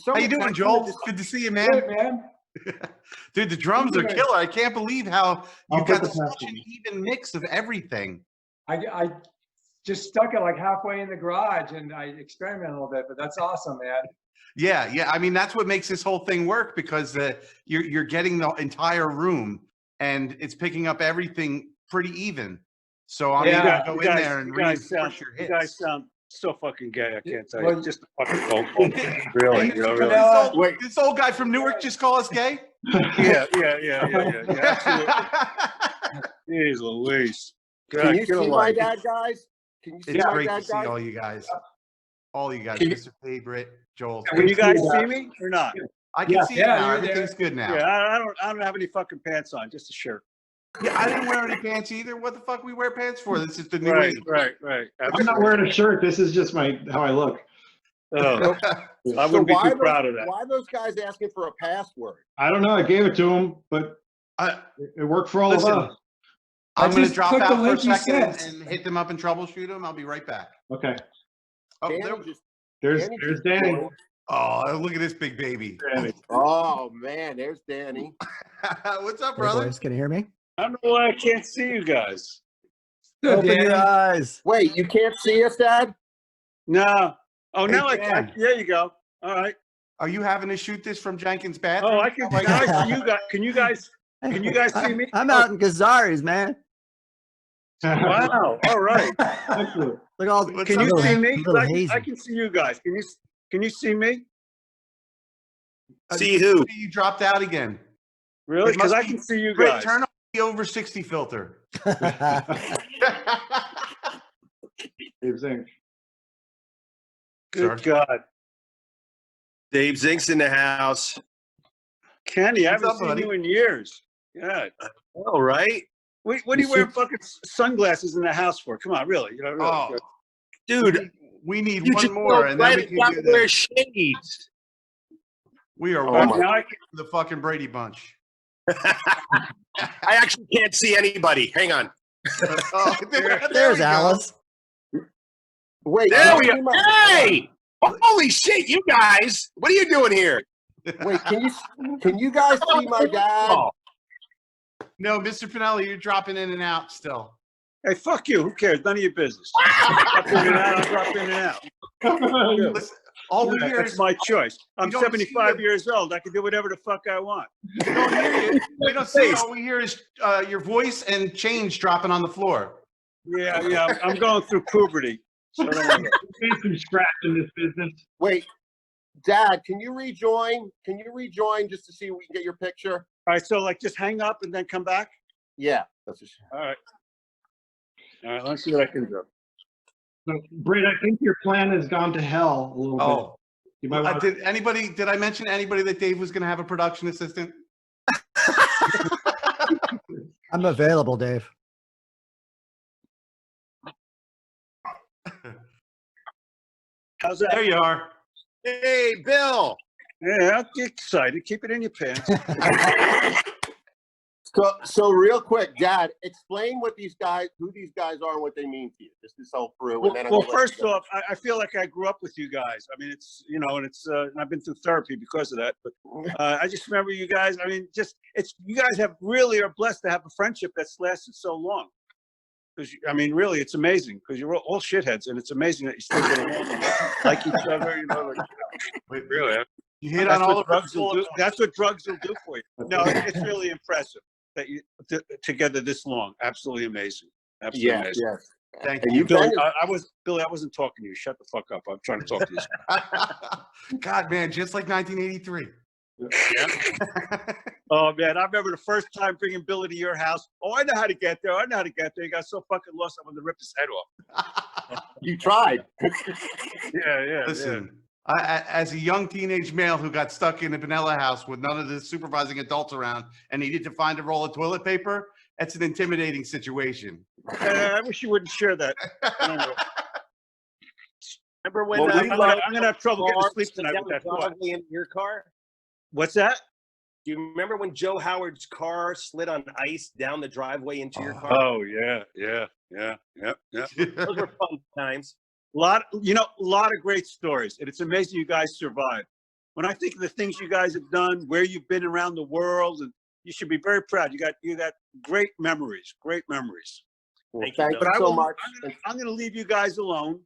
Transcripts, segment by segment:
How you doing, Joel? Good to see you, man. Good, man. Dude, the drums are killer. I can't believe how you got such an even mix of everything. I just stuck it like halfway in the garage and I experimented a little bit, but that's awesome, man. Yeah. I mean, that's what makes this whole thing work, because you're getting the entire room and it's picking up everything pretty even. So I'm gonna go in there and reinforce your hits. You guys sound so fucking gay. I can't tell you. Just a fucking phone call. Really, This old guy from Newark just call us gay? Yeah. Absolutely. Jeez Louise. Can you see my dad, guys? Can you see it's my great dad, to see guys? all you guys. All you guys, Mr. Favorite, Joel. Can you guys see me or not? I can see you now. Everything's good now. Yeah, I don't have any fucking pants on, just a shirt. Yeah, I didn't wear any pants either. What the fuck we wear pants for? This is the new right. Absolutely. I'm not wearing a shirt. This is just how I look. Oh, I wouldn't be too proud of that. Why are those guys asking for a password? I don't know. I gave it to them, but it worked for all of us. I'm going to drop out for a second and hit them up and troubleshoot them. I'll be right back. Okay. Oh, there's Danny. Oh, look at this big baby. Danny. Oh, man, there's Danny. What's up, brother? Boys, can you hear me? I don't know why I can't see you guys. Open your eyes. Wait, you can't see us, Dad? No. Oh, now I can. There you go. All right. Are you having to shoot this from Jenkins' bathroom? Oh, I can. I see you guys. Can you guys see me? I'm out in Gazzari's, man. Wow. All right. Look all. Can you see me? I can see you guys. Can you see me? See who? You dropped out again. Really? Because I can see you guys. Turn on the over 60 filter. Dave Zink. Good God. Dave Zink's in the house. Kenny, I haven't seen you in years. God. All right. What are you wearing fucking sunglasses in the house for? Come on, really? You know, really. Oh, dude, we need one more, and then we can do wear shades. We are the fucking Brady Bunch. I actually can't see anybody. Hang on. There's Alice. Wait, there we go. Hey! Holy shit, you guys! What are you doing here? Wait, can you guys see my dad? No, Mr. Pinelli, you're dropping in and out still. Hey, fuck you. Who cares? None of your business. I'll drop in and out. Listen, all we hear that's is my choice. I'm 75 years old. I can do whatever the fuck I want. We don't hear you. We don't see. All we hear is your voice and change dropping on the floor. Yeah. I'm going through puberty. So some scratch in this business. Wait, Dad, can you rejoin? Can you rejoin just to see if we can get your picture? All right, so just hang up and then come back? Yeah. That's all right. All right, let's see what I can do. So, Britt, I think your plan has gone to hell a little bit. You might want did I mention anybody that Dave was going to have a production assistant? I'm available, Dave. How's that? There you are. Hey, Bill. Yeah, I'll get excited. Keep it in your pants. So real quick, Dad, explain who these guys are and what they mean to you. Just this whole crew. Well, first off, I feel like I grew up with you guys. I mean, it's, and it's, and I've been through therapy because of that. But I just remember you guys. I mean, you guys are blessed to have a friendship that's lasted so long. Because I mean, really, it's amazing. Because you're all shitheads, and it's amazing that you still get along, like each other. Wait, really? You hit on all the drugs will do. That's what drugs will do for you. No, it's really impressive that you together this long. Absolutely amazing. Absolutely amazing. Yes. Thank you, Billy. Billy, I wasn't talking to you. Shut the fuck up. I'm trying to talk to you. God, man, just like 1983. Yeah. Oh man, I remember the first time bringing Billy to your house. Oh, I know how to get there. He got so fucking lost, I wanted to rip his head off. You tried. Yeah. Listen, as a young teenage male who got stuck in the Pinella house with none of the supervising adults around and needed to find a roll of toilet paper, that's an intimidating situation. I wish you wouldn't share that. Remember when I'm gonna have trouble getting to sleep tonight with that thought. In your car? What's that? Do you remember when Joe Howard's car slid on ice down the driveway into your car? Oh yeah. Those were fun times. A lot of great stories, and it's amazing you guys survived. when I think of the things you guys have done, where you've been around the world, and you should be very proud. You got great memories, great memories. Well, thank you But so much. I'm going to leave you guys alone.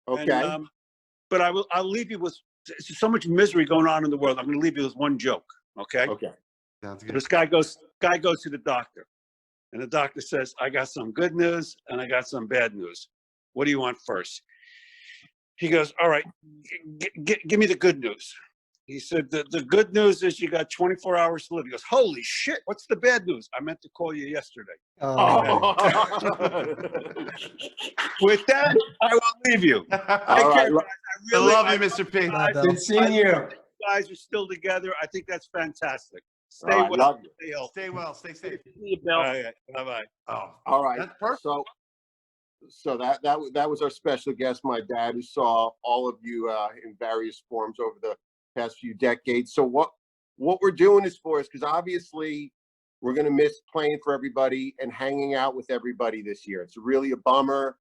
Okay. And, but I'll leave you with so much misery going on in the world. I'm going to leave you with one joke. Okay. Okay. Sounds good. This guy goes to the doctor, and the doctor says, "I got some good news and I got some bad news. What do you want first?" He goes, "All right, give me the good news." He said, the good news is you got 24 hours to live. He goes, "Holy shit, what's the bad news? I meant to call you yesterday." Oh, With that, I will leave you. Take All care, right. guys. I love you, Mr. P. bye, Bill. Good seeing you. You guys are still together. I think that's fantastic. Stay All right, well. love you. Stay healthy. Stay well. Stay safe. See you, Bill. All right, bye-bye. Oh, All right. that's perfect. So that was our special guest, my dad, who saw all of you in various forms over the past few decades. So what we're doing is for us, because obviously we're going to miss playing for everybody and hanging out with everybody this year. It's really a bummer.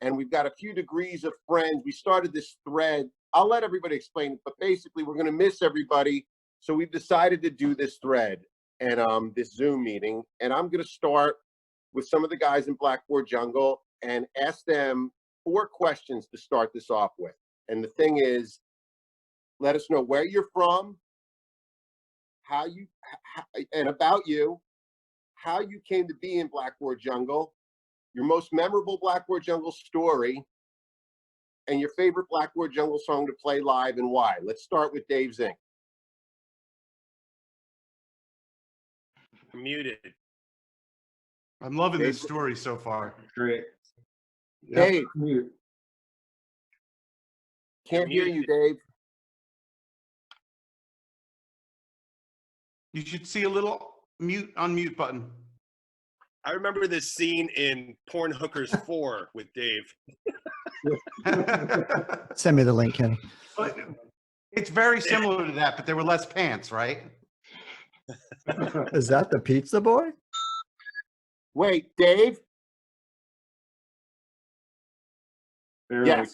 And we've got a few degrees of friends. We started this thread. I'll let everybody explain it, but basically we're going to miss everybody. So we've decided to do this thread and this Zoom meeting. And I'm going to start with some of the guys in Blackboard Jungle and ask them 4 questions to start this off with. And the thing is, let us know where you're from, and about you, how you came to be in Blackboard Jungle, your most memorable Blackboard Jungle story, and your favorite Blackboard Jungle song to play live and why. Let's start with Dave Zink. I'm muted. I'm loving this story so far. Great. Yep. Dave, Mute. can't hear you, Dave. You should see a little unmute button. I remember this scene in Porn Hookers 4 with Dave. Send me the link, Kenny. But it's very similar to that, but there were less pants, right? Is that the pizza boy? Wait, Dave? Yes.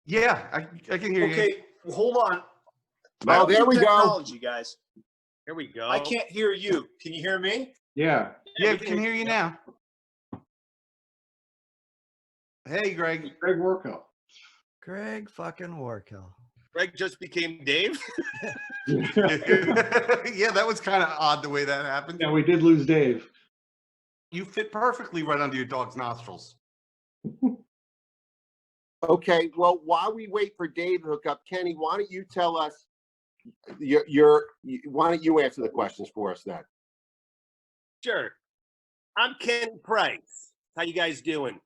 Yeah, I can hear you. Okay, hold on. Oh, there we go. Technology, guys. Here we go. I can't hear you. Can you hear me? Yeah. Yeah, we can hear you now. Hey, Greg. Greg Worko. Greg fucking Warkill. Greg just became Dave. Yeah, that was kind of odd the way that happened. Yeah, we did lose Dave. You fit perfectly right under your dog's nostrils. Okay, well, while we wait for Dave to hook up, Kenny, why don't you tell us why don't you answer the questions for us then? Sure. I'm Ken Price. How you guys doing?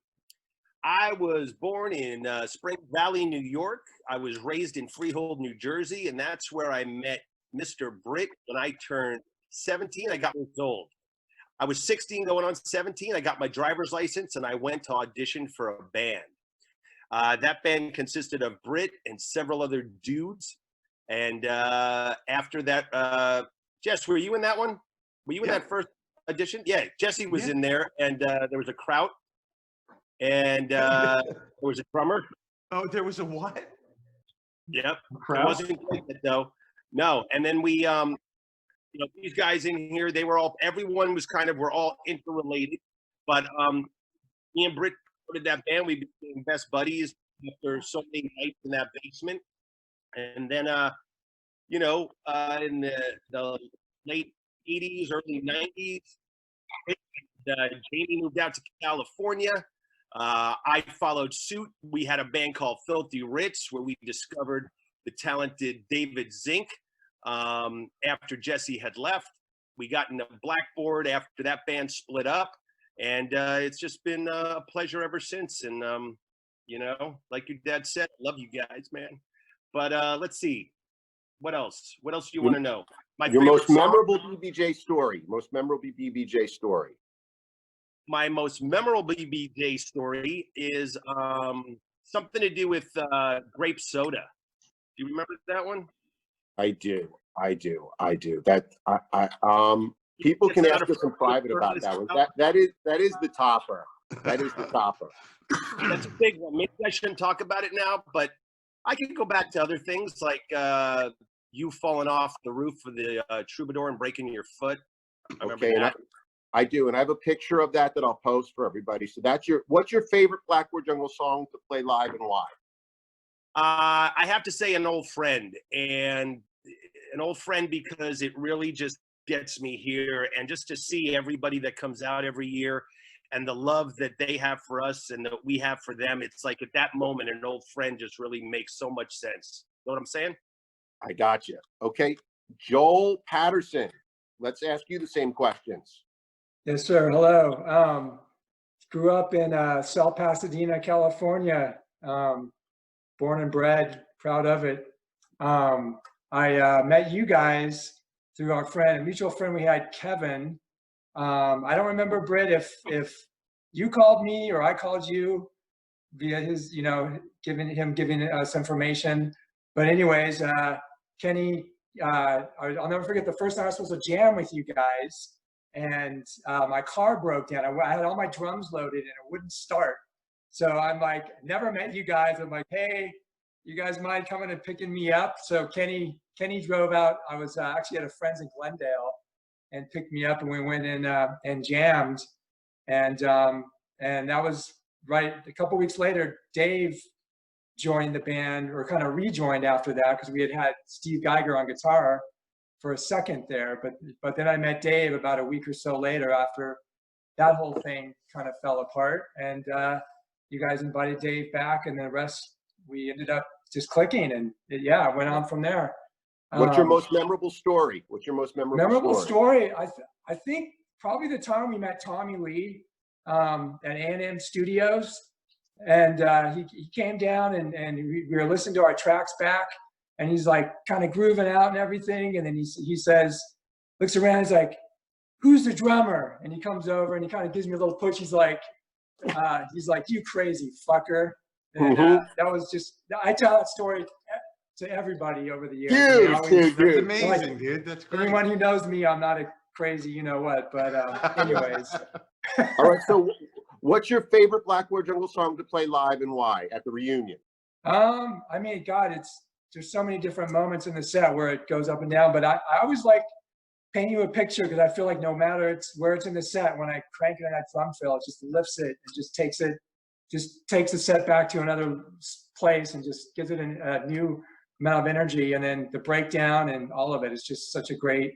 I was born in Spring Valley, New York. I was raised in Freehold, New Jersey, and that's where I met Mr. Britt when I turned 17. I got old. I was 16 going on 17. I got my driver's license, and I went to audition for a band. That band consisted of Britt and several other dudes. And after that, Jess, were you in that one? Were you in that first audition? Yeah, Jesse was in there, and there was a Kraut, and there was a drummer. Oh, there was a what? Yep. Kraut? It wasn't quite that though. No. And then we, these guys in here, everyone was we're all interrelated. But me and Britt started that band. We became best buddies after so many nights in that basement. And then, in the late 80s, early 90s, Jamie moved out to California. I followed suit. We had a band called Filthy Rich where we discovered the talented David Zink. After Jesse had left, we got into Blackboard after that band split up. And it's just been a pleasure ever since. And, like your dad said, I love you guys, man. But let's see. What else? What else do you want to know? Your most memorable BBJ story. Most memorable BBJ story. My most memorable BBJ story is something to do with grape soda. Do you remember that one? I do. That people can ask us in private about that one. That is the topper. That is the topper. That's a big one. Maybe I shouldn't talk about it now, but I can go back to other things like you falling off the roof of the Troubadour and breaking your foot. I remember Okay, and that. I do, and I have a picture of that I'll post for everybody. So what's your favorite Blackboard Jungle song to play live and why? I have to say an old friend, and an old friend because it really just gets me here, and just to see everybody that comes out every year and the love that they have for us and that we have for them. It's like at that moment, an old friend just really makes so much sense. Know what I'm saying? I got you. Okay, Joel Patterson, let's ask you the same questions. Yes, sir. Hello. Grew up in South Pasadena, California. Born and bred, proud of it. I met you guys through our friend, a mutual friend we had, Kevin. I don't remember, Britt, if you called me or I called you via his, giving us information. But anyways, Kenny, I'll never forget the first time I was supposed to jam with you guys, and my car broke down. I had all my drums loaded and it wouldn't start. So I'm like, never met you guys. I'm like, hey, you guys mind coming and picking me up? So Kenny drove out. I was actually at a friend's in Glendale and picked me up, and we went in and jammed. And that was right a couple weeks later. Dave joined the band, or kind of rejoined after that, because we had Steve Geiger on guitar for a second there. But then I met Dave about a week or so later after that whole thing kind of fell apart. And you guys invited Dave back, and the rest, we ended up just clicking, and it went on from there. What's your most memorable story? What's your most memorable story? I think probably the time we met Tommy Lee at A&M Studios, and he came down, and we were listening to our tracks back, and he's like kind of grooving out and everything, and then he says, looks around, he's like, who's the drummer? And he comes over and he kind of gives me a little push. He's like, you crazy fucker. And that was just, I tell that story to everybody over the years. Dude, That's amazing, dude. That's great. Anyone who knows me, I'm not a crazy, you know what, but anyways. All right, so what's your favorite Blackboard Jungle song to play live and why at the reunion? I mean, God, there's so many different moments in the set where it goes up and down, but I always like paint you a picture, because I feel like no matter where it's in the set, when I crank it on that drum fill, it just lifts it and just takes the set back to another place and just gives it a new amount of energy. And then the breakdown and all of it is just such a great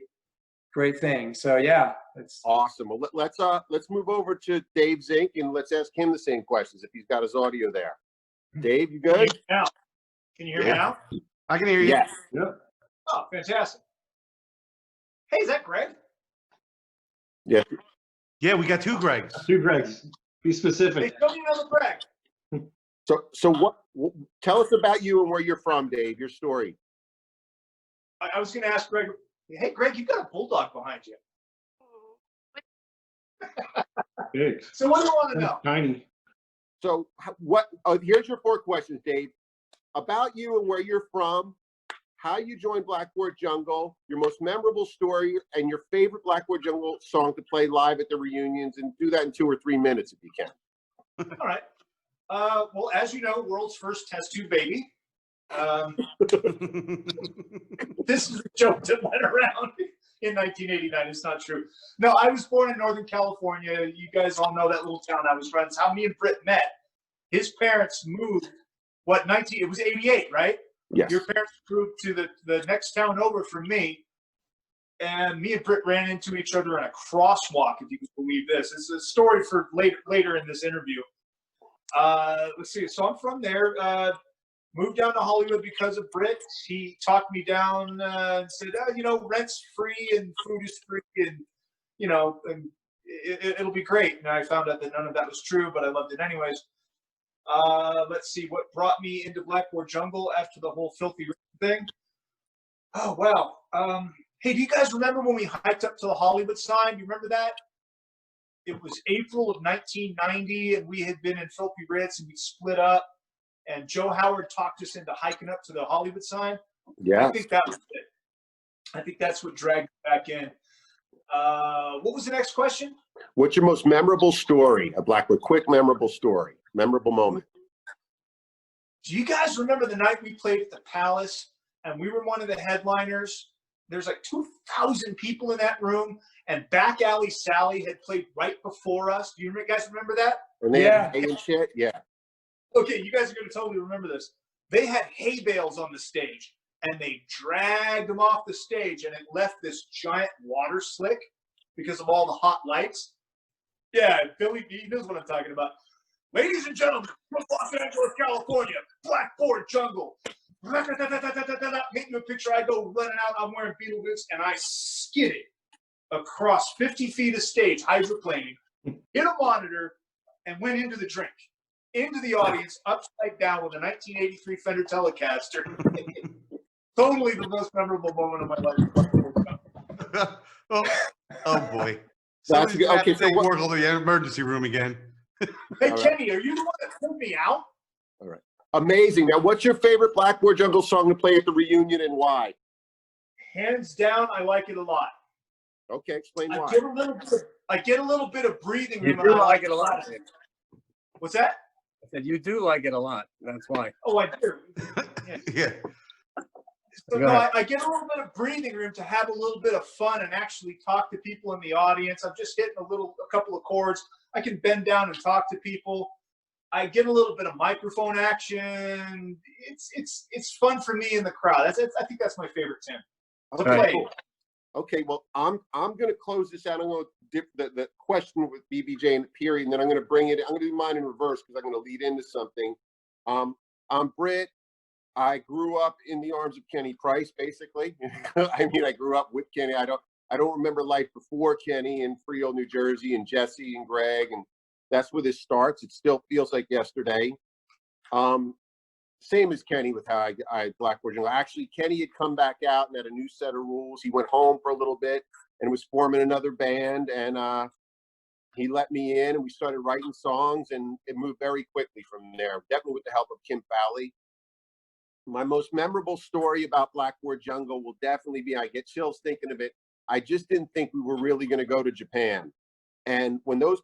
thing. So yeah, it's awesome. Well, let's move over to Dave Zink, and let's ask him the same questions if he's got his audio there. Dave, you good? Can you hear me now? I can hear you. Yes. Yep. Oh, fantastic. Hey, is that Greg? Yeah. Yeah, we got two Gregs. Two Gregs. Be Hey, specific. show me another Greg. So what? Tell us about you and where you're from, Dave. Your story. I was going to ask Greg. Hey, Greg, you got a bulldog behind you. Big. So what do you want to know? Tiny. So what? Here's your 4 questions, Dave. About you and where you're from, how you joined Blackboard Jungle, your most memorable story, and your favorite Blackboard Jungle song to play live at the reunions, and do that in 2 or 3 minutes if you can. All right. Well, as you know, world's first test tube baby. This is a joke that went around in 1989. It's not true. No, I was born in Northern California. You guys all know that little town I was from. It's how me and Britt met. His parents moved, it was 88, right? Yes. Your parents moved to the next town over from me, and me and Britt ran into each other in a crosswalk, if you can believe this. It's a story for later in this interview. Let's see. So I'm from there. Moved down to Hollywood because of Britt. He talked me down and said, rent's free and food is free, and it'll be great. And I found out that none of that was true, but I loved it anyways. Let's see what brought me into Blackboard Jungle after the whole filthy thing. Oh wow. Hey, do you guys remember when we hiked up to the Hollywood sign? Do you remember that? It was April of 1990, and we had been in Filthy Ritz, and we split up. And Joe Howard talked us into hiking up to the Hollywood sign. Yeah. I think that was it. I think that's what dragged me back in. What was the next question? What's your most memorable story? A Blackboard, quick memorable story, memorable moment. Do you guys remember the night we played at the Palace and we were one of the headliners. There's like 2,000 people in that room, and Back Alley Sally had played right before us. Do you guys remember that? And they Yeah. had hay and shit. Yeah. Okay, you guys are going to totally remember this. They had hay bales on the stage, and they dragged them off the stage, and it left this giant water slick because of all the hot lights. Yeah, Billy, he knows what I'm talking about. Ladies and gentlemen, from Los Angeles, California, Blackboard Jungle. Paint you a picture. I go running out. I'm wearing Beetle boots, and I skidded across 50 feet of stage, hydroplaning, hit a monitor, and went into the drink, into the audience, upside down with a 1983 Fender Telecaster. Totally the most memorable moment of my life. Oh boy. That's Somebody's okay. to take work to the emergency room again. Hey, All right. Kenny, are you the one that pulled me out? All right. Amazing. Now, what's your favorite Blackboard Jungle song to play at the reunion and why? Hands down, I like it a lot. Okay, explain I why. get a little bit of breathing You room. do and I like it a lot. What's that? I said you do like it a lot. That's why. Oh, I do. Yeah. So Go no, ahead. I get a little bit of breathing room to have a little bit of fun and actually talk to people in the audience. I'm just hitting a couple of chords. I can bend down and talk to people. I get a little bit of microphone action. It's fun for me in the crowd. I think that's my favorite, Tim. To Okay, play. cool. Okay, well, I'm going to close this out. I'm going to dip the question with BBJ in the period, and then I'm going to bring it. I'm going to do mine in reverse because I'm going to lead into something. I'm Britt. I grew up in the arms of Kenny Price, basically. I mean, I grew up with Kenny. I don't remember life before Kenny in Freehold, New Jersey, and Jesse and Greg, and that's where this starts. It still feels like yesterday. Same as Kenny with how I Blackboard Jungle. Actually, Kenny had come back out and had a new set of rules. He went home for a little bit and was forming another band, and he let me in, and we started writing songs, and it moved very quickly from there, definitely with the help of Kim Fowley. My most memorable story about Blackboard Jungle will definitely be, I get chills thinking of it, I just didn't think we were really going to go to Japan. And when those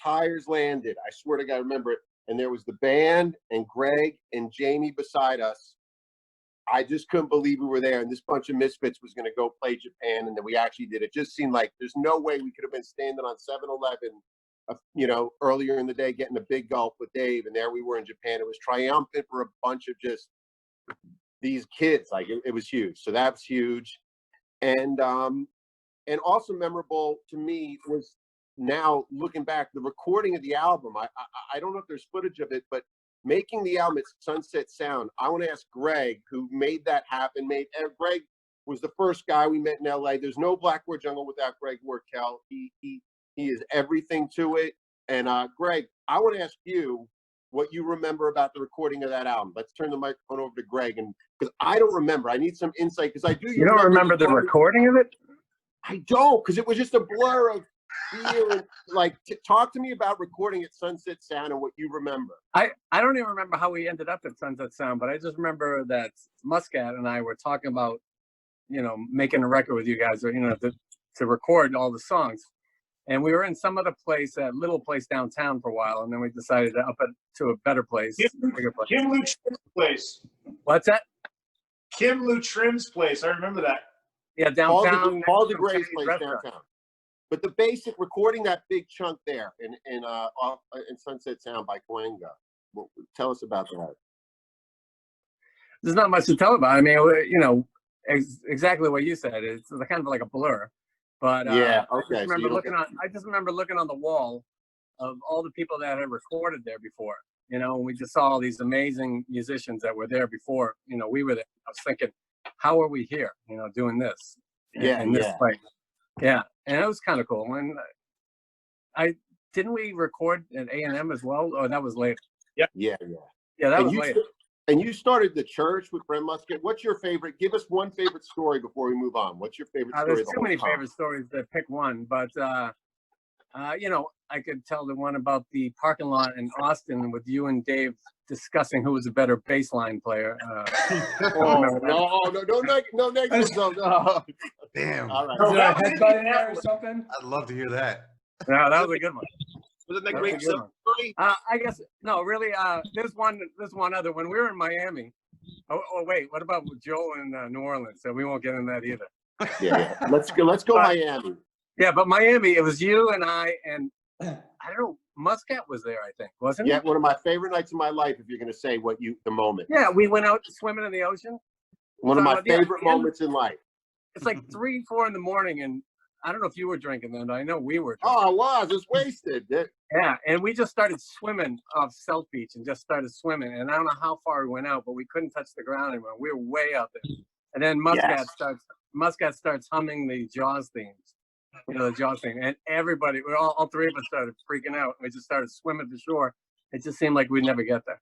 tires landed, I swear to God, I remember it, and there was the band and Greg and Jamie beside us. I just couldn't believe we were there, and this bunch of misfits was going to go play Japan, and then we actually did. It just seemed like there's no way we could have been standing on 7-Eleven, earlier in the day, getting a big gulp with Dave, and there we were in Japan. It was triumphant for a bunch of just these kids. Like it was huge. So that's huge. And also memorable to me was, now looking back, the recording of the album. I don't know if there's footage of it, but making the album at Sunset Sound. I want to ask Greg, who made that happen. Greg was the first guy we met in LA. There's no Blackboard Jungle without Greg Workel. He is everything to it. And Greg, I want to ask you what you remember about the recording of that album. Let's turn the microphone over to Greg, and because I don't remember, I need some insight, because I do. You don't remember the recording of it? I don't, because it was just a blur of fear. And like, talk to me about recording at Sunset Sound and what you remember. I don't even remember how we ended up at Sunset Sound, but I just remember that Muscat and I were talking about, making a record with you guys, or to record all the songs. And we were in some other place, that little place downtown, for a while, and then we decided to up it to a better place, bigger place. Kim Lou Trim's place. What's that? Kim Lou Trim's place. I remember that. Yeah, downtown. Paul DeGray's place downtown. But the basic recording, that big chunk there in Sunset Sound by Coenga. Well, tell us about that. There's not much to tell about. I mean, exactly what you said. It's kind of like a blur. But yeah, I okay. just remember looking on the wall of all the people that had recorded there before. And we just saw all these amazing musicians that were there before. We were there. I was thinking, how are we here? Doing this. In this place. Yeah, and it was kind of cool. And didn't we record at A&M as well? Or that was later? Yeah, that was later. And you started the church with Brent Muscat. What's your favorite? Give us one favorite story before we move on. What's your favorite story? There's too many favorite stories to pick one, but I could tell the one about the parking lot in Austin with you and Dave discussing who was a better bass line player. No negatives. No. Damn. All right. Is there a headbutt in there or something? I'd love to hear that. No, that was a good one. Wasn't that That great was a good story? I guess no, really. There's one other. When we were in Miami, Oh, wait, what about Joel in New Orleans? So we won't get in that either. Yeah. Let's go Miami. Yeah, but Miami, it was you and I, and I don't know, Muscat was there, I think, wasn't Yeah, he? one of my favorite nights of my life, if you're going to say the moment. Yeah, we went out swimming in the ocean. One of So, my yeah, favorite moments in life. It's like 3, 4 in the morning, and I don't know if you were drinking then, but I know we were drinking. Oh, I was. It's wasted. Yeah, and we just started swimming off South Beach and just started swimming. And I don't know how far we went out, but we couldn't touch the ground anymore. We were way out there. And then Muscat starts humming the Jaws themes. You know, the Jaws theme. And everybody, all three of us started freaking out. We just started swimming to shore. It just seemed like we'd never get there.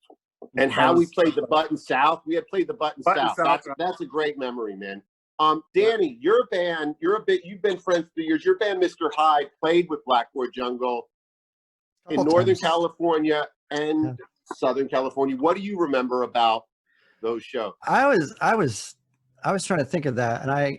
And how we played the Button South. We had played the Button South. That's a great memory, man. Danny, your band, you've been friends for years. Your band, Mr. Hyde, played with Blackboard Jungle in Northern California and Southern California. What do you remember about those shows? I was trying to think of that, and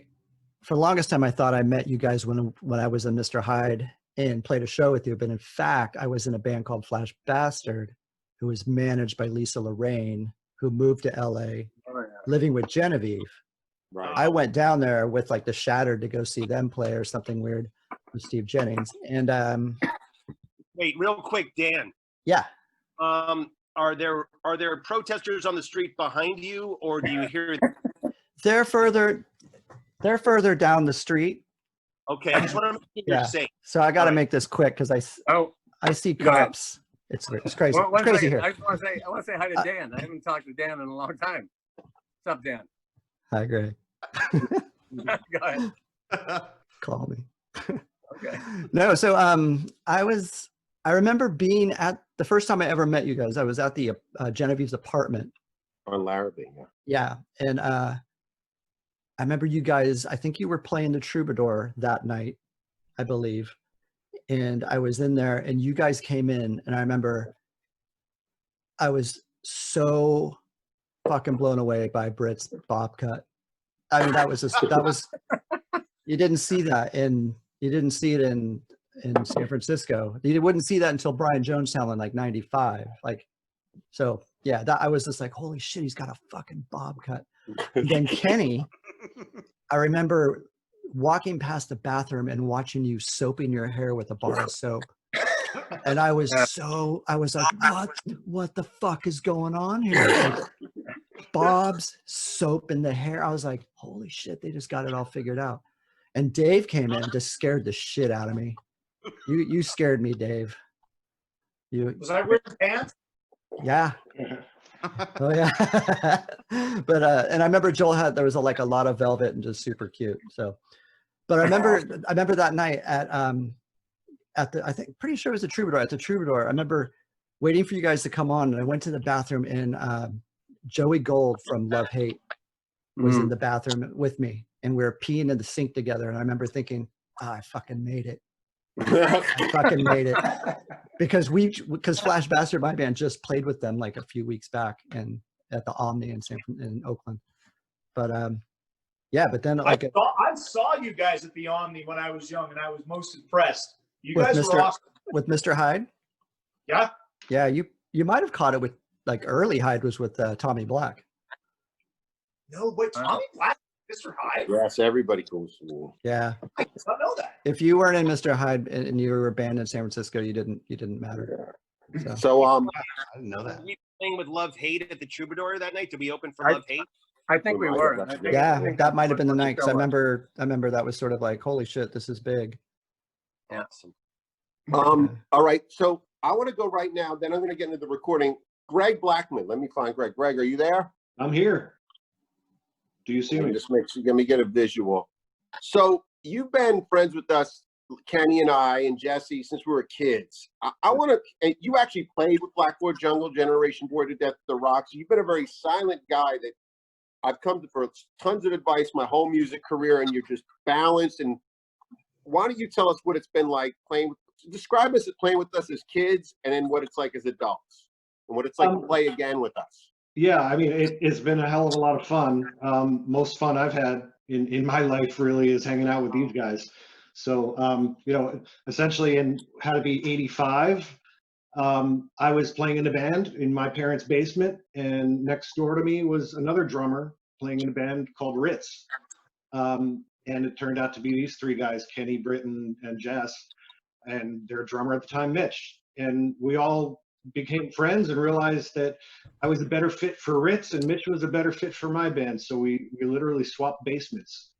for the longest time I thought I met you guys when I was in Mr. Hyde and played a show with you, but in fact I was in a band called Flash Bastard, who was managed by Lisa Lorraine, who moved to LA, living with Genevieve. Right. I went down there with like the Shattered to go see them play or something weird with Steve Jennings. And wait, real quick, Dan. Yeah. Are there protesters on the street behind you, or do you hear? They're further down the street. Okay, I just want to make sure you're safe. So I got to make this quick because I see cops. It's crazy. Well, it's crazy here. I want to say hi to Dan. I haven't talked to Dan in a long time. What's up, Dan? Hi, Greg. Go ahead. Call me. Okay. No, so I remember being at the first time I ever met you guys. I was at the Genevieve's apartment on Larrabee. Yeah, and I remember you guys. I think you were playing the Troubadour that night, I believe, and I was in there, and you guys came in, and I remember I was so fucking blown away by Britt's bob cut. I mean, that was you didn't see that you didn't see it in San Francisco. You wouldn't see that until Brian Jonestown in like 95. Like, so yeah, I was just like, holy shit, he's got a fucking bob cut. And then Kenny, I remember walking past the bathroom and watching you soaping your hair with a bar of soap. And I was like, what the fuck is going on here? Like, Bob's soap in the hair. I was like, holy shit, they just got it all figured out. And Dave came in and just scared the shit out of me. You scared me, Dave. Was I wearing pants? Yeah. Oh yeah. But and I remember Joel there was a lot of velvet and just super cute. So, but I remember that night at pretty sure it was the Troubadour. At the Troubadour, I remember waiting for you guys to come on, and I went to the bathroom, and Joey Gold from Love Hate was in the bathroom with me, and we were peeing in the sink together. And I remember thinking, I fucking made it. I fucking made it. Because Flash Bastard, my band, just played with them like a few weeks back and at the Omni in Oakland. But yeah, but then I saw you guys at the Omni when I was young, and I was most impressed. You guys were awesome. With Mr. Hyde? Yeah. Yeah, you might have caught it with like early Hyde was with Tommy Black. No, wait, Tommy Black, Mr. Hyde? Yes, everybody goes to me. Yeah. I did not know that. If you weren't in Mr. Hyde and you were a band in San Francisco, you didn't matter. So I didn't know that. Were we playing with Love Hate at the Troubadour that night? Did we open for Love Hate? I think we were. Yeah, that might have been the night, because I remember that was sort of like, holy shit, this is big. Awesome. All right, so I want to go right now, then I'm going to get into the recording. Greg Blackman, let me find Greg. Greg, are you there? I'm here. Do you see me? Just let me get a visual. So you've been friends with us, Kenny and I and Jesse, since we were kids. I want to, you actually played with Blackboard Jungle, Generation Bored to Death, The Rocks. You've been a very silent guy that I've come to for tons of advice my whole music career, and you're just balanced. And why don't you tell us what it's been like describe us playing with us as kids, and then what it's like as adults, and what it's like to play again with us. Yeah, I mean, it's been a hell of a lot of fun. Most fun I've had in my life really is hanging out with these guys. So, essentially had to be 85. I was playing in a band in my parents' basement, and next door to me was another drummer playing in a band called Ritz. And it turned out to be these three guys, Kenny, Britton, and Jess, and their drummer at the time, Mitch. And we all became friends and realized that I was a better fit for Ritz and Mitch was a better fit for my band. So we literally swapped basements.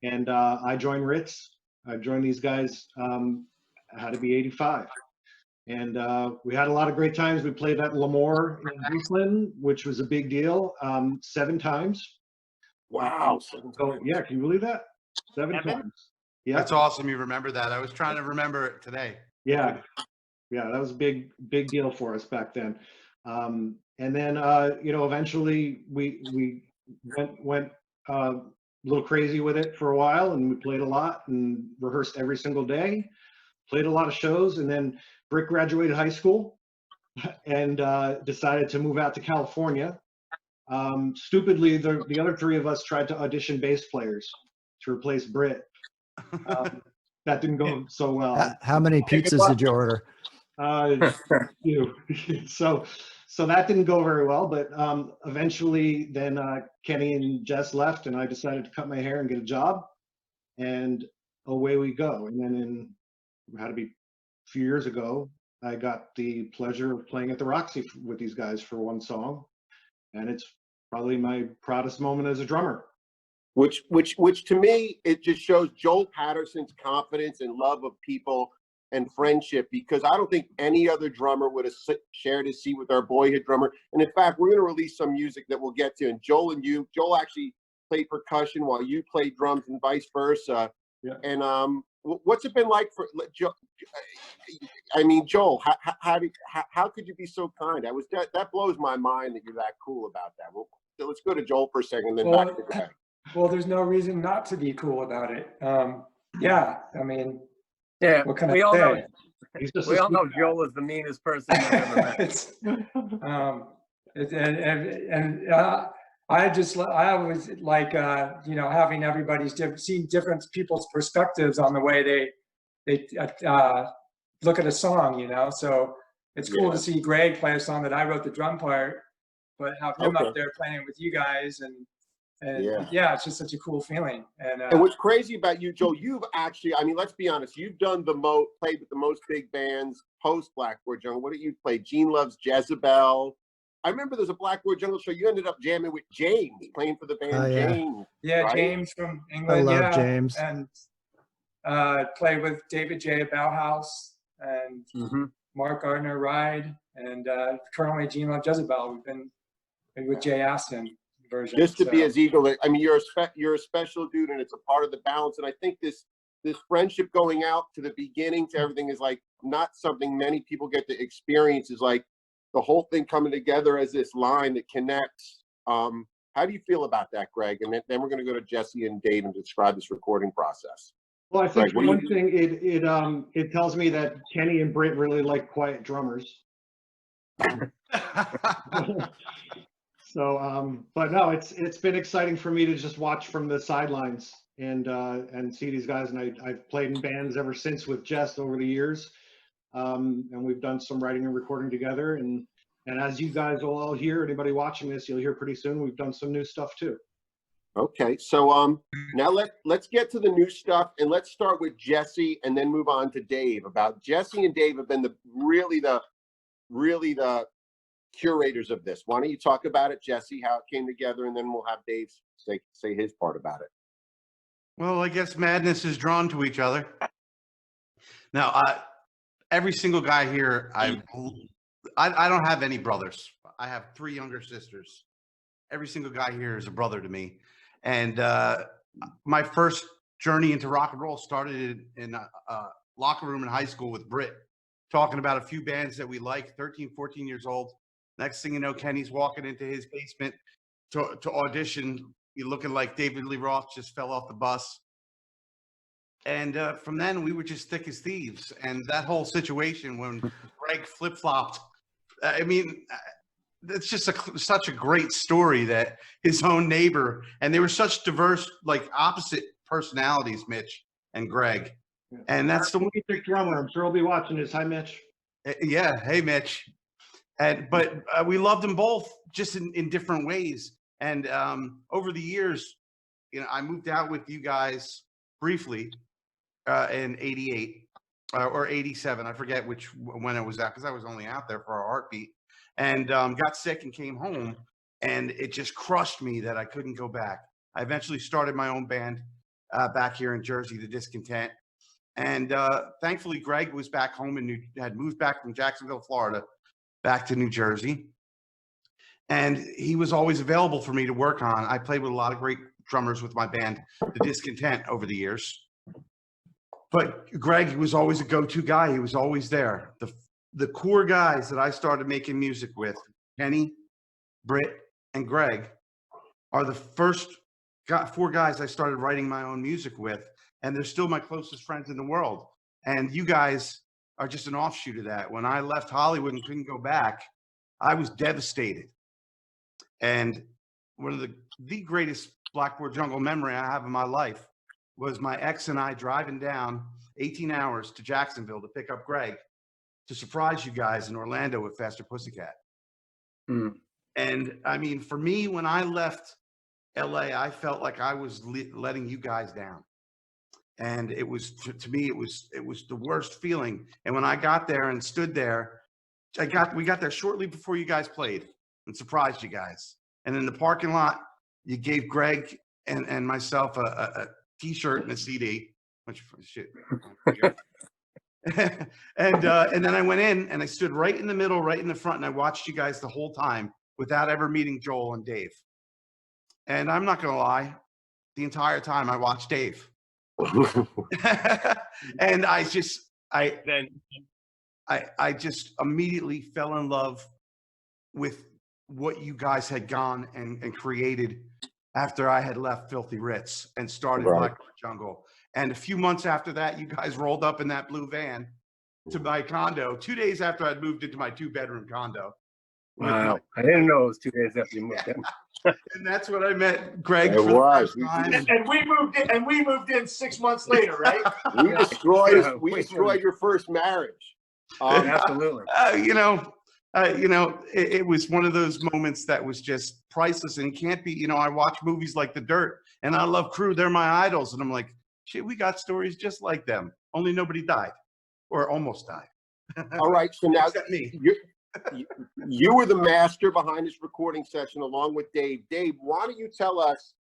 And I joined Ritz. I joined these guys, I had to be 85. And we had a lot of great times. We played at Lemoore in Houston, which was a big deal, 7 times. Wow. So yeah, can you believe that? 7 times. Yeah. That's awesome. You remember that. I was trying to remember it today. Yeah. Yeah, that was a big deal for us back then. And then, you know, eventually we went a little crazy with it for a while, and we played a lot and rehearsed every single day, played a lot of shows. And then Brick graduated high school and decided to move out to California. Stupidly, the other 3 of us tried to audition bass players to replace Britt. That didn't go so well. How many pizzas did you order? So that didn't go very well, but eventually then Kenny and Jess left, and I decided to cut my hair and get a job, and away we go. And then it had to be a few years ago, I got the pleasure of playing at the Roxy with these guys for 1 song, and it's probably my proudest moment as a drummer. Which to me, it just shows Joel Patterson's confidence and love of people and friendship, because I don't think any other drummer would have shared his seat with our boyhood drummer. And in fact, we're going to release some music that we'll get to. And Joel actually played percussion while you played drums and vice versa. Yeah. And what's it been like for I mean, Joel, how could you be so kind? That blows my mind that you're that cool about that. Well, so let's go to Joel for a second, then back to Greg. Well, there's no reason not to be cool about it. Yeah, I mean, Yeah, what can we I all know. He's just We a all know sweet guy. Joel is the meanest person I've ever met. I always like you know, having everybody's seeing different people's perspectives on the way they look at a song, you know. So it's cool to see Greg play a song that I wrote the drum part, but have him up there playing with you guys, and yeah, it's just such a cool feeling. And what's crazy about you, Joel, you've actually, I mean, let's be honest, you've done played with the most big bands post Blackboard Jungle. What did you play? Gene Loves Jezebel. I remember there's a Blackboard Jungle show. You ended up jamming with James, playing for the band James. Yeah, right? James from England. I love James. And played with David J. Bauhaus and Mark Gardner Ride, and currently Gene Love Jezebel. We've been with Jay Aston version. Just to be as eagle, I mean, you're a special dude, and it's a part of the balance. And I think this friendship going out to the beginning to everything is like not something many people get to experience. Is like the whole thing coming together as this line that connects. How do you feel about that, Greg? And then we're going to go to Jesse and Dave and describe this recording process. Well, I think Greg, one thing it tells me that Kenny and Britt really like quiet drummers. So, but no, it's been exciting for me to just watch from the sidelines and see these guys. And I've played in bands ever since with Jess over the years, and we've done some writing and recording together. And as you guys will all hear, anybody watching this, you'll hear pretty soon. We've done some new stuff too. Okay, so now let's get to the new stuff, and let's start with Jesse and then move on to Dave. About Jesse and Dave have been really the curators of this. Why don't you talk about it, Jesse, how it came together, and then we'll have Dave say his part about it. Well, I guess madness is drawn to each other. Now, every single guy here, I don't have any brothers. I have 3 younger sisters. Every single guy here is a brother to me. And my first journey into rock and roll started in a locker room in high school with Britt, talking about a few bands that we like, 13, 14 years old. Next thing you know, Kenny's walking into his basement to audition. You're looking like David Lee Roth just fell off the bus. And from then, we were just thick as thieves. And that whole situation when Greg flip-flopped, I mean, it's just such a great story that his own neighbor, and they were such diverse, like opposite personalities, Mitch and Greg. And that's the Drummer. I'm sure he'll be watching this. Hi, Mitch. Yeah. Hey, Mitch. But we loved them both just in different ways. And over the years, I moved out with you guys briefly in 88 or 87. I forget when it was out, because I was only out there for a heartbeat, and got sick and came home, and it just crushed me that I couldn't go back. I eventually started my own band back here in Jersey, The Discontent. And thankfully, Greg was back home and had moved back from Jacksonville, Florida, back to New Jersey. And he was always available for me to work on. I played with a lot of great drummers with my band, The Discontent, over the years. But Greg was always a go-to guy. He was always there. The core guys that I started making music with, Kenny, Britt, and Greg, are the first four guys I started writing my own music with. And they're still my closest friends in the world. And you guys are just an offshoot of that. When I left Hollywood and couldn't go back, I was devastated. And one of the greatest Blackboard Jungle memory I have in my life was my ex and I driving down 18 hours to Jacksonville to pick up Greg to surprise you guys in Orlando with Faster Pussycat. And I mean, for me, when I left LA, I felt like I was letting you guys down. And it was, to me, it was the worst feeling. And when I got there and stood there, we got there shortly before you guys played and surprised you guys. And in the parking lot, you gave Greg and myself a T-shirt and a CD. Which shit. And then I went in and I stood right in the middle, right in the front, and I watched you guys the whole time without ever meeting Joel and Dave. And I'm not gonna lie, the entire time I watched Dave. And I just immediately fell in love with what you guys had gone and created after I had left Filthy Ritz and started Blackboard Jungle. And a few months after that, you guys rolled up in that blue van to my condo 2 days after I'd moved into my 2-bedroom condo. Wow. I didn't know it was 2 days after you moved in. And that's when I met Greg It for the was. first time. And we moved in 6 months later, right? We destroyed your first marriage. Absolutely. It was one of those moments that was just priceless and can't be, I watch movies like The Dirt and I love Crew. They're my idols. And I'm like, shit, we got stories just like them. Only nobody died or almost died. All right. So now Except me. You were the master behind this recording session along with Dave. Dave, why don't you tell us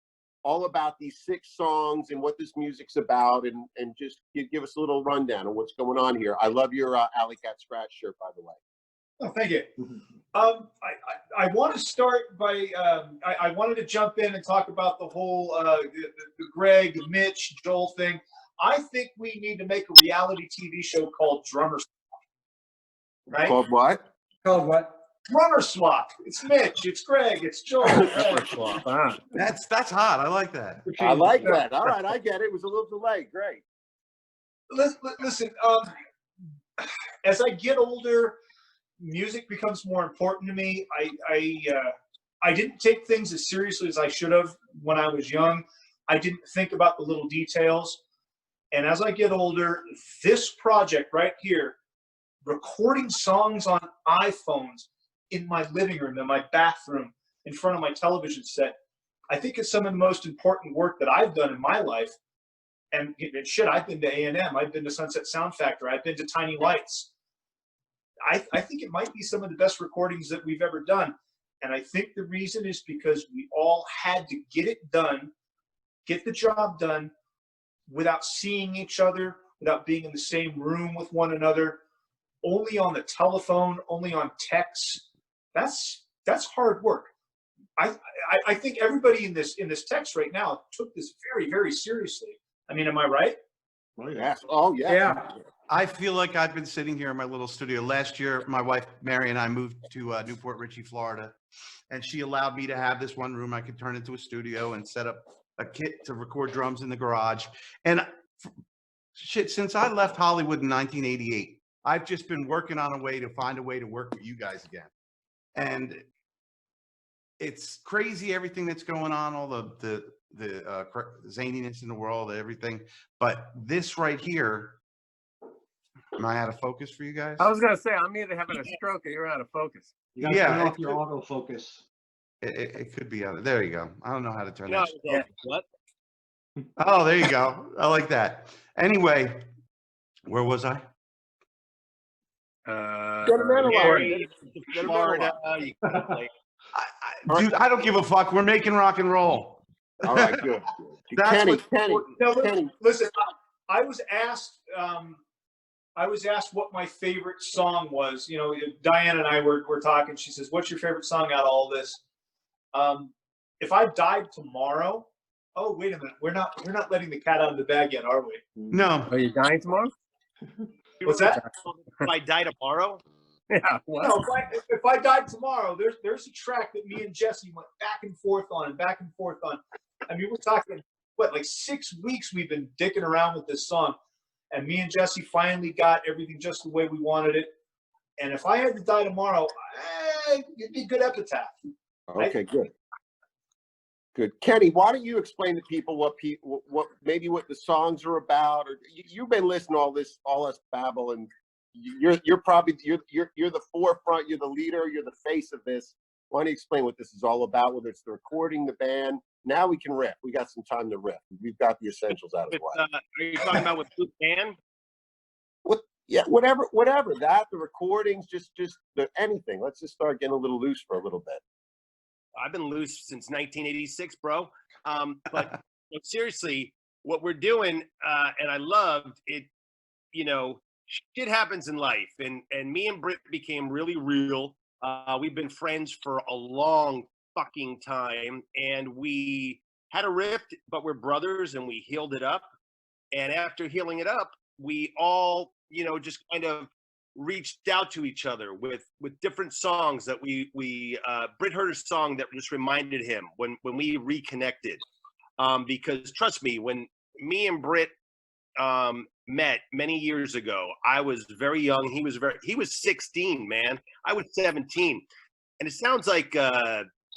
all about these 6 songs and what this music's about, and just give us a little rundown of what's going on here. I love your Alley Cat Scratch shirt, by the way. Oh, thank you. I want to start by, I wanted to jump in and talk about the whole the Greg, Mitch, Joel thing. I think we need to make a reality TV show called Drummer Swap. Right? Called what? Called what? Drummer Swap. It's Mitch, it's Greg, it's Joel. That's hot. I like that. I like that. All right, I get it. It was a little delayed. Great. Listen, as I get older, music becomes more important to me. I didn't take things as seriously as I should have when I was young. I didn't think about the little details. And as I get older, this project right here, recording songs on iPhones in my living room, in my bathroom, in front of my television set, I think it's some of the most important work that I've done in my life. And shit, I've been to A&M, I've been to Sunset Sound Factory, I've been to Tiny Lights. I think it might be some of the best recordings that we've ever done. And I think the reason is because we all had to get it done, get the job done without seeing each other, without being in the same room with one another, only on the telephone, only on text. That's hard work. I think everybody in this text right now took this very, very seriously. I mean, am I right? Oh, yeah. Oh, yeah. Yeah. I feel like I've been sitting here in my little studio. Last year, my wife, Mary, and I moved to Newport Richey, Florida, and she allowed me to have this one room I could turn into a studio and set up a kit to record drums in the garage. And shit, since I left Hollywood in 1988, I've just been working on a way to find a way to work with you guys again. And it's crazy, everything that's going on, all the zaniness in the world, everything. But this right here, Am I out of focus for you guys? I was gonna say I'm either having a stroke or you're out of focus. You gotta Yeah, turn it off your autofocus. It could be out. There you go. I don't know how to turn that. Yeah. What? Oh, there you go. I like that. Anyway, where was I? Get him out of Gary, Get him Florida. out. You gotta play. Dude, I don't give a fuck. We're making rock and roll. All right, good. That's Kenny, what's Kenny, No, Kenny. listen, I was asked what my favorite song was. You know, Diane and I were talking. She says, "What's your favorite song out of all this?" If I died tomorrow, oh wait a minute, we're not letting the cat out of the bag yet, are we? No. Are you dying tomorrow? What's that? If I die tomorrow, Yeah. What? No, if I died tomorrow, there's a track that me and Jesse went back and forth on and back and forth on. I mean, we're talking like 6 weeks we've been dicking around with this song, and me and Jesse finally got everything just the way we wanted it. And if I had to die tomorrow, it'd be a good epitaph. Okay, good. Good. Kenny, why don't you explain to people what maybe what the songs are about, or you've been listening to all us babble, and you're probably you're the forefront, you're the leader, you're the face of this. Why don't you explain what this is all about, whether it's the recording, the band? Now we can riff. We got some time to riff. We've got the essentials out of the way. are you talking about with Blue Band? Yeah, whatever. That, the recordings, just anything. Let's just start getting a little loose for a little bit. I've been loose since 1986, bro. But seriously, what we're doing, and I loved it, you know, shit happens in life. And me and Britt became really real. We've been friends for a long fucking time. And we had a rift, but we're brothers and we healed it up. And after healing it up, we all, you know, just kind of reached out to each other with different songs that Britt heard a song that just reminded him when we reconnected, because trust me, when me and Britt met many years ago, I was very young. He was 16, man. I was 17, and it sounds like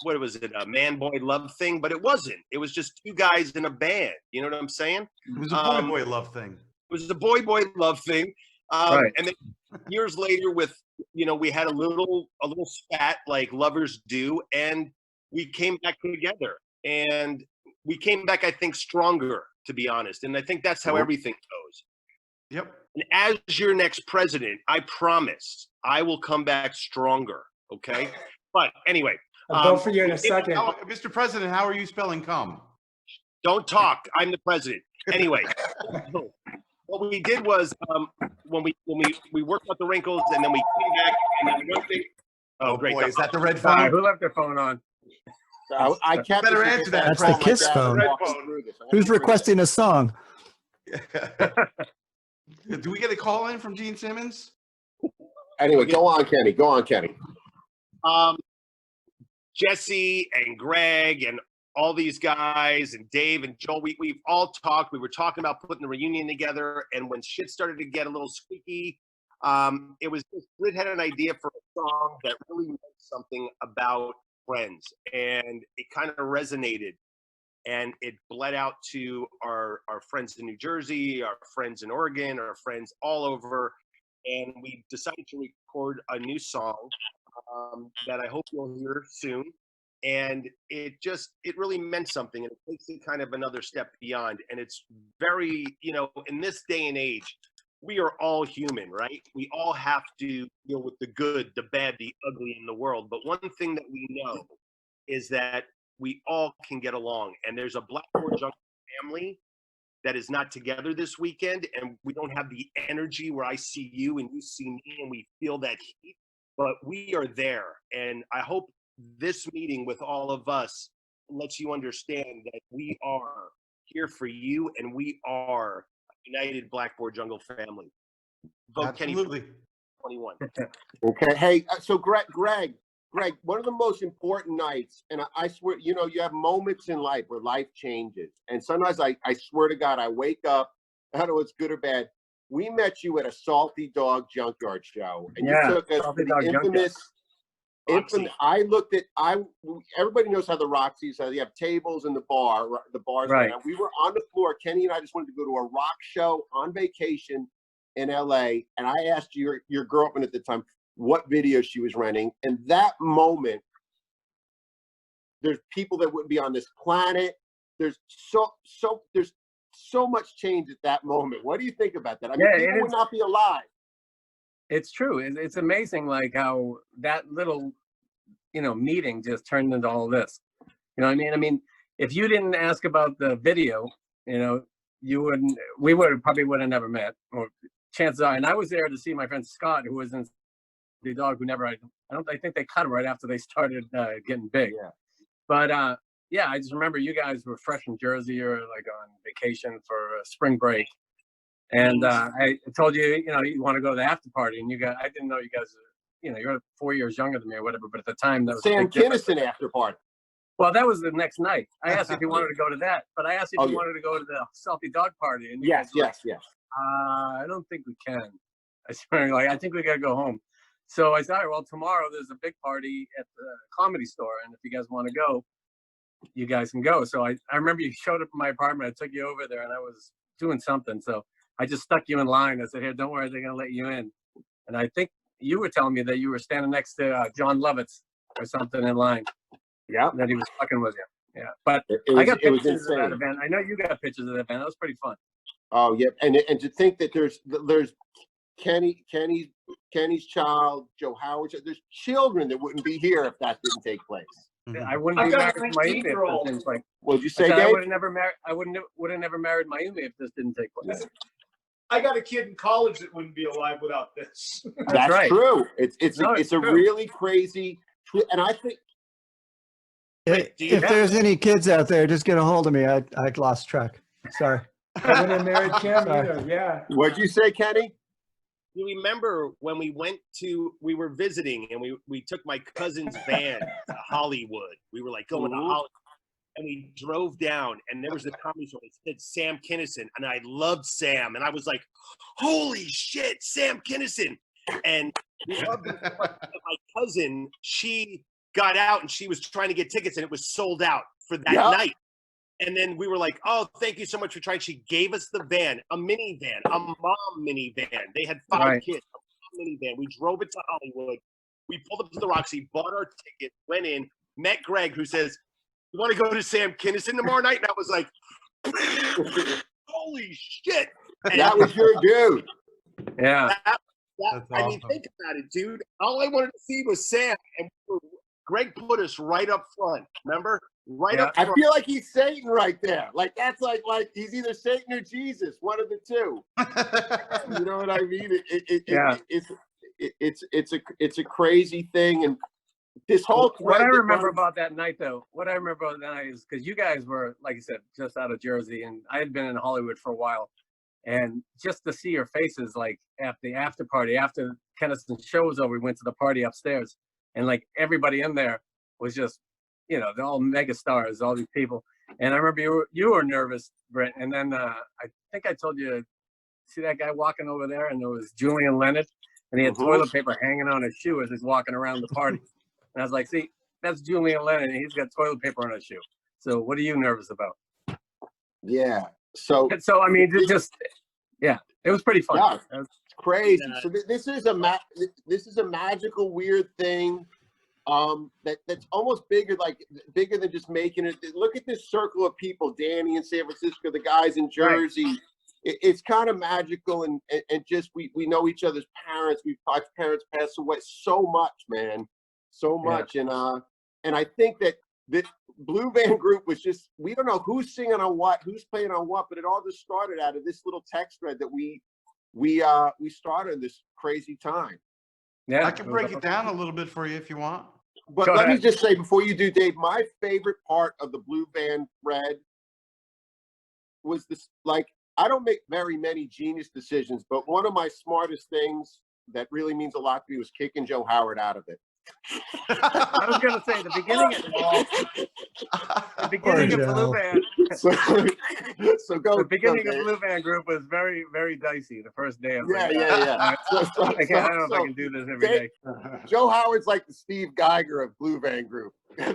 what was it, a man boy love thing, but it wasn't. It was just two guys in a band. You know what I'm saying? It was a boy love thing. It was a boy love thing. Right. And then years later, we had a little spat like lovers do, and we came back together, and we came back, I think, stronger, to be honest. And I think that's how everything goes. Yep. And as your next president, I promise I will come back stronger. Okay. But anyway, I'll vote for you in a second. Mr. President, how are you spelling come? Don't talk. I'm the president. Anyway. What we did was when we worked out the wrinkles, and then we came back, and then one thing. Oh, great! Boy, is that the red phone? Who left their phone on? I kept better answer that. That's the KISS phone. Who's requesting a song? Do we get a call in from Gene Simmons? Anyway, go on, Kenny. Go on, Kenny. Jesse and Greg and all these guys and Dave and Joel, we've all talked. We were talking about putting the reunion together, and when shit started to get a little squeaky, it was just Britt had an idea for a song that really meant something about friends, and it kind of resonated, and it bled out to our friends in New Jersey, our friends in Oregon, our friends all over, and we decided to record a new song that I hope you'll hear soon. And it really meant something, and it takes it kind of another step beyond. And it's very, you know, in this day and age, we are all human, right? We all have to deal with the good, the bad, the ugly in the world. But one thing that we know is that we all can get along. And there's a Blackboard Jungle family that is not together this weekend, and we don't have the energy where I see you and you see me and we feel that heat, but we are there. And I hope this meeting with all of us lets you understand that we are here for you, and we are a united Blackboard Jungle family. Vote Absolutely. Kenny 21. Okay. Hey, so Greg, one of the most important nights, and I swear, you know, you have moments in life where life changes. And sometimes I swear to God, I wake up, I don't know what's good or bad. We met you at a Salty Dog Junkyard show, and you took us to the infamous. Everybody knows how the Roxy's, how they have tables in the bars. Right. We were on the floor. Kenny and I just wanted to go to a rock show on vacation, in LA, and I asked your girlfriend at the time what video she was renting, and that moment, there's people that wouldn't be on this planet. There's so much change at that moment. What do you think about that? I mean, people would not be alive. It's true. It's amazing, like how that little, meeting just turned into all this. You know what I mean? I mean, if you didn't ask about the video, we probably would have never met, or chances are. And I was there to see my friend Scott, who was in the dog, who never, I think they cut him right after they started getting big. Yeah. But yeah, I just remember you guys were fresh from Jersey or like on vacation for spring break. And I told you, you want to go to the after party, and I didn't know you guys, you're 4 years younger than me or whatever, but at the time that was Sam Kinison after party. Well, that was the next night. I asked if you wanted to go to that, but I asked if you wanted to go to the Salty Dog Party. And yes. I don't think we can. I swear, I think we got to go home. So I said, all right, well, tomorrow there's a big party at the Comedy Store, and if you guys want to go, you guys can go. So I remember you showed up in my apartment. I took you over there, and I was doing something. So I just stuck you in line. I said, here, don't worry, they're going to let you in. And I think you were telling me that you were standing next to John Lovitz or something in line. Yeah. That he was fucking with you. Yeah. But I got pictures of that event. I know you got pictures of that event. That was pretty fun. Oh, yeah. And to think that there's Kenny's child, Joe Howard's, there's children that wouldn't be here if that didn't take place. I wouldn't be married to Mayumi if this didn't take. What'd you say, Dave? I would have never married Mayumi if this didn't take place. I got a kid in college that wouldn't be alive without this. That's right. true. It's a true. really crazy, and I think if there's any kids out there, just get a hold of me. I lost track. Sorry. I wouldn't have married Kim either. Yeah. What'd you say, Kenny? You remember when we were visiting, and we took my cousin's van to Hollywood. We were like going to Hollywood, and we drove down, and there was a comedy show. It said Sam Kinison, and I loved Sam, and I was like, holy shit, Sam Kinison. And we loved it. My cousin, she got out, and she was trying to get tickets, and it was sold out for that night. And then we were like, oh, thank you so much for trying. She gave us the van, a minivan, a mom minivan. They had 5 kids, a minivan. We drove it to Hollywood. We pulled up to the Roxy, bought our ticket, went in, met Greg, who says, you want to go to Sam Kinison tomorrow night? And I was like, holy shit. And that was your dude. Yeah. I mean, think about it, dude. All I wanted to see was Sam. And Greg put us right up front. Remember? Right up front. I feel like he's Satan right there. Like that's like he's either Satan or Jesus, one of the two. You know what I mean? It's a crazy thing, and this whole. What I remember about that night, though, is because you guys were, like you said, just out of Jersey, and I had been in Hollywood for a while, and just to see your faces, like at the after party, after Kennison's show was over, we went to the party upstairs, and like everybody in there was just. They're all mega stars, all these people. And I remember you were nervous, Brett. And then I think I told you, see that guy walking over there? And there was Julian Leonard, and he had toilet paper hanging on his shoe as he's walking around the party. And I was like, see, that's Julian Leonard, and he's got toilet paper on his shoe. So what are you nervous about? Yeah. So I mean, it was pretty fun. Yeah, it's crazy. So this is a magical, weird thing. That's almost bigger than just making it. Look at this circle of people, Danny in San Francisco, the guys in Jersey. Right. It's kind of magical, and just we know each other's parents. We've watched parents pass away so much, man, so much. And I think that the Blue Van group was just, we don't know who's singing on what, who's playing on what, but it all just started out of this little text thread that we started this crazy time. Yeah, I can break it down a little bit for you if you want. But let me just say before you do, Dave, my favorite part of the Blue Van thread was this, like, I don't make very many genius decisions, but one of my smartest things that really means a lot to me was kicking Joe Howard out of it. I was going to say the beginning of Blue Van. So go. The beginning of Blue Van group was very, very dicey. The first day. I don't know if I can do this every day. Joe Howard's like the Steve Geiger of Blue Van group. We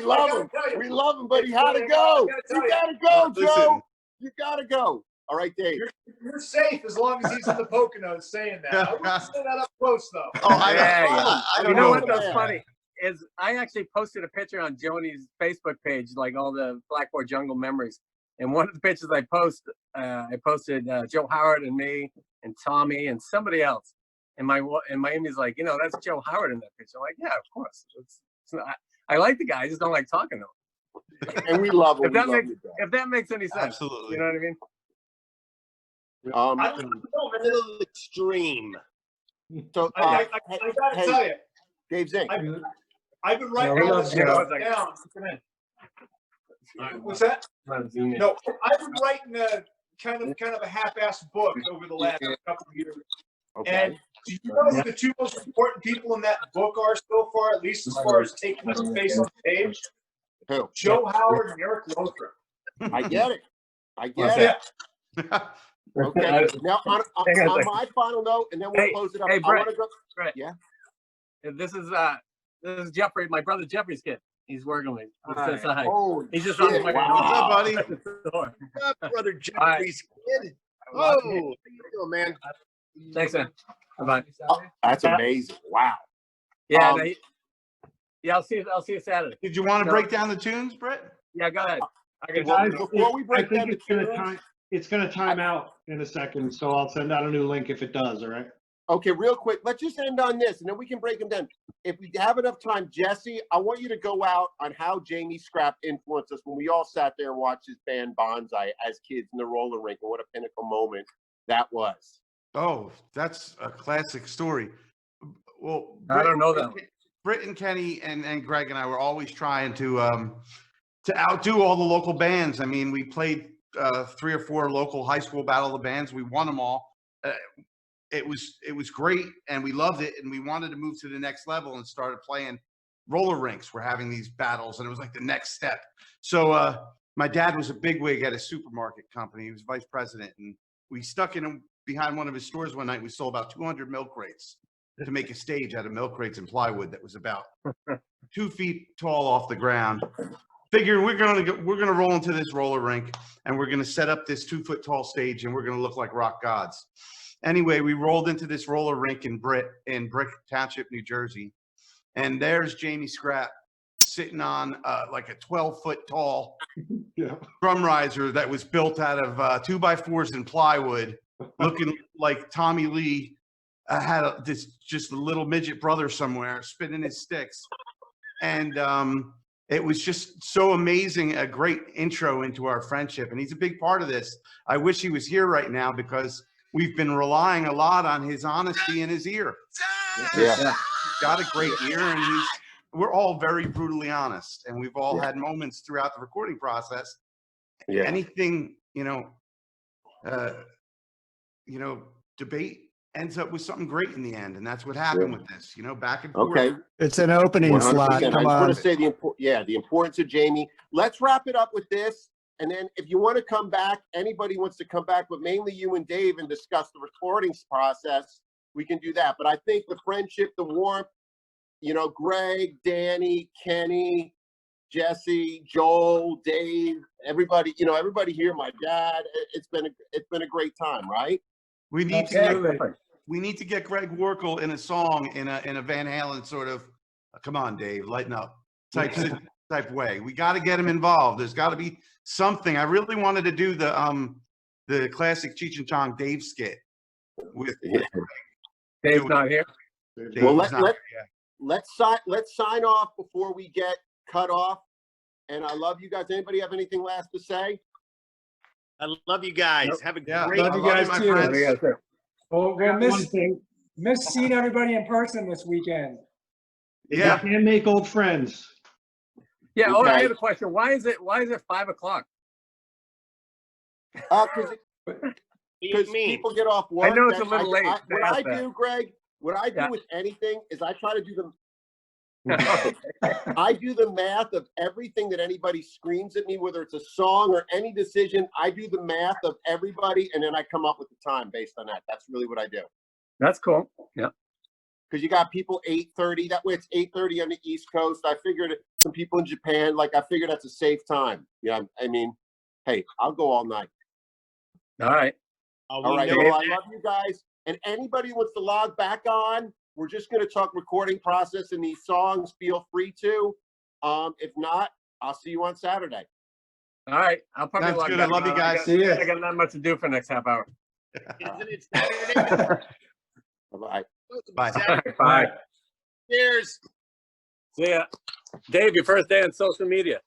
love him. We love him, but he had to go. You gotta go, Joe. You gotta go. All right, Dave. You're safe as long as he's in the Poconos saying that. I wouldn't say that up close, though. Oh, Yeah. I don't You know know. what? That's funny. Is I actually posted a picture on Joni's Facebook page, like all the Blackboard Jungle memories. And one of the pictures I posted Joe Howard and me and Tommy and somebody else. And my Amy's like, that's Joe Howard in that picture. I'm like, yeah, of course. I like the guy. I just don't like talking to him. And we love him. If that makes any sense. Absolutely. You know what I mean? I don't know, man. Little extreme. So I gotta tell you, Dave Zink. I've been writing all this stuff down. What's that? No, I've been writing a kind of a half-assed book over the last couple of years. Okay. And do you know who the two most important people in that book are so far, at least as far as taking up space on stage? Who? Joe Howard and Eric Lothrop. I get it. I get it. Okay. Now on my final note, and then we'll close it up. Hey, Brett, I want to go. Brett. Yeah. This is Jeffrey, my brother Jeffrey's kid. He's working with me. He says hi. Oh, He's just on his way. Wow. What's up, buddy? What's up, brother Jeffrey's kid? Oh, how you doing, man? Thanks, man. Bye. Oh, that's amazing. Wow. Yeah, I'll see you Saturday. Did you want to break down the tunes, Brett? Yeah, go ahead. Guys, Before we break down it's gonna time out in a second, so I'll send out a new link if it does. All right. Okay, real quick, let's just end on this, and then we can break them down. If we have enough time, Jesse, I want you to go out on how Jamie Scrapp influenced us when we all sat there and watched his band Bonsai as kids in the roller rink, and what a pinnacle moment that was. Oh, that's a classic story. Well, I don't know that one. Britt and Kenny and Greg and I were always trying to outdo all the local bands. I mean, we played 3 or 4 local high school battle of the bands. We won them all. It was great, and we loved it, and we wanted to move to the next level and started playing roller rinks. We're having these battles, and it was like the next step. So my dad was a bigwig at a supermarket company. He was vice president, and we stuck in behind one of his stores one night. We sold about 200 milk crates to make a stage out of milk crates and plywood that was about 2 feet tall off the ground. Figuring we're gonna roll into this roller rink, and we're gonna set up this 2-foot tall stage, and we're gonna look like rock gods. Anyway, we rolled into this roller rink in Brick Township, New Jersey, and there's Jamie Scrapp sitting on like a 12-foot tall drum riser that was built out of 2x4s and plywood, looking like Tommy Lee had this just a little midget brother somewhere spinning his sticks, and it was just so amazing, a great intro into our friendship, and he's a big part of this. I wish he was here right now because we've been relying a lot on his honesty and his ear. Yeah. He's got a great ear, and we're all very brutally honest, and we've all had moments throughout the recording process. Yeah. Anything, debate ends up with something great in the end, and that's what happened with this, back and forth. Okay. It's an opening slot. 100%. I Come just want on. to say the importance of Jamie. Let's wrap it up with this. And then if you want to come back, anybody wants to come back, but mainly you and Dave, and discuss the recording process, we can do that. But I think the friendship, the warmth, Greg, Danny, Kenny, Jesse, Joel, Dave, everybody, everybody here, my dad, it's been a great time, right? We need to get Greg Workle in a song in a Van Halen sort of, come on, Dave, lighten up type way. We got to get him involved. There's got to be something. I really wanted to do the classic Cheech and Chong Dave skit with Dave's not here. Well, let's sign off before we get cut off. And I love you guys. Anybody have anything last to say? I love you guys. Have a great. Love you guys my too. friends. We'll miss seeing everybody in person this weekend. Yeah. You can make old friends. Yeah. Okay. I had a question. Why is it 5 o'clock? Because people get off work. I know it's a little late. What I do, Greg, with anything is I try to do I do the math of everything that anybody screams at me, whether it's a song or any decision. I do the math of everybody, and then I come up with the time based on that. That's really what I do. That's cool. Yeah. Because you got people 8:30. That way it's 8:30 on the East Coast. I figured some people in Japan, I figured that's a safe time. Yeah, I mean, hey, I'll go all night. All right. All right. Well, I love you guys. And anybody who wants to log back on, we're just going to talk recording process and these songs. Feel free to. If not, I'll see you on Saturday. All right. I'll probably Sounds log good. back I love you on. guys. See ya. I got not much to do for the next half hour. Isn't it Saturday? Bye-bye. Bye. Saturday. Bye. Cheers. See ya. Dave, your first day on social media.